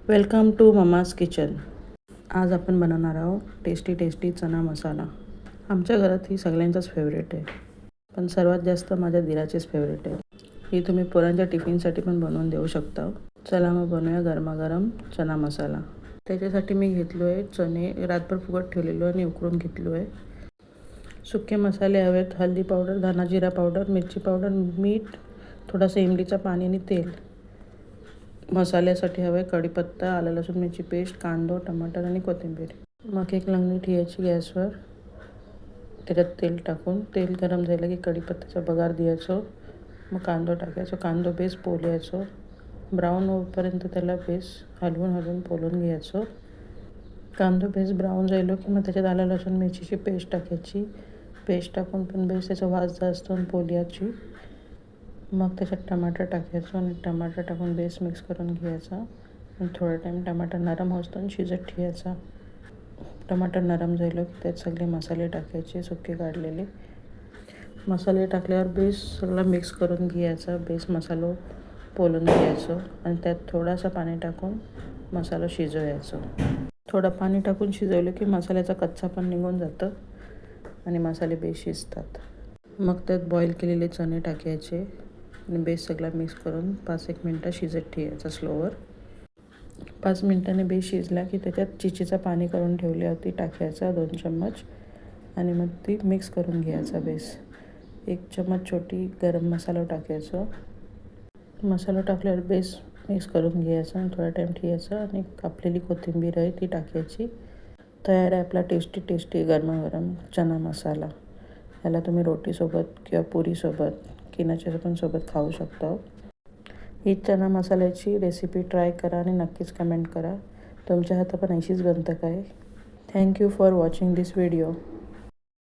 Welcome to mamma's kitchen. आज आपण बनवणार आहोत टेस्टी चना मसाला. आमच्या घरात ही सगळ्यांचाच फेवरेट आहे, पण सर्वात जास्त माझ्या दिराचीच फेवरेट आहे. ही तुम्ही पोरांच्या टिफिनसाठी पण बनवून देऊ शकता. चला मग बनवूया गरमागरम चना मसाला. त्याच्यासाठी मी घेतलो आहे चणे, रातभर फुगत ठेवलेलो आणि उकळून घेतलो आहे. सुके मसाले हवेत, हळदी पावडर, धना जिरा पावडर, मिरची पावडर, मीठ, थोडासा इमलीचं पाणी आणि तेल. मसाल्यासाठी हवे कढीपत्ता, आलं लसूण मिरची पेस्ट, कांदा, टमाटर आणि कोथिंबीर. मग एक लंगडी ठेवायची गॅसवर. त्याच्यात तेल टाकून तेल गरम झालं की कढीपत्त्याचा बगार द्यायचो. मग कांदा टाकायचो. कांदा बेस पोलायचो. ब्राऊन होईपर्यंत त्याला बेस हलवून पोलून घ्यायचो. कांदा बेस ब्राऊन झालो की मग त्याच्यात आलं लसूण मिरचीची पेस्ट टाकायची. पेस्ट टाकून पण बेस त्याचा वास जास्त पोलायची. मग त्याच्यात टमाटर टाकायचं आणि टमाटर टाकून बेस मिक्स करून घ्यायचा आणि थोडा टाईम टमाटर नरम होऊस्तोवर शिजत ठेवायचा. टमाटर नरम झालं की त्यात सगळे मसाले टाकायचे, सुके काढलेले. मसाले टाकल्यावर बेस सगळा मिक्स करून घ्यायचा. बेस मसाला पोलून घ्यायचं आणि त्यात थोडासा पाणी टाकून मसाला शिजवायचं. थोडं पाणी टाकून शिजवलं की मसाल्याचा कच्चा पण निघून जातं आणि मसाले बेस शिजतात. मग त्यात बॉईल केलेले चणे टाकायचे आणि बेस सगळा मिक्स करून 5-1 मिनटं शिजत ठेवायचा स्लोवर. 5 मिनटांनी बेस शिजला की त्याच्यात चिचीचं पाणी करून ठेवली होती टाकायचा 2 चम्मच आणि मग ती मिक्स करून घ्यायचा बेस. 1 चम्मच छोटी गरम मसाला टाकायचा. मसाला टाकल्यावर बेस मिक्स करून घ्यायचा आणि थोडा टाईम ठेवायचा आणि कापलेली कोथिंबीर आहे ती टाकायची. तयार आहे आपला टेस्टी गरमागरम चना मसाला. याला तुम्ही रोटीसोबत किंवा पुरीसोबत किनाच्या पण सोबत खाऊ शकता. ही चना मसाल्याची रेसिपी ट्राय करा आणि नक्कीच कमेंट करा तुमच्या हाताने अशीच बनतं काय. Thank you for watching this video.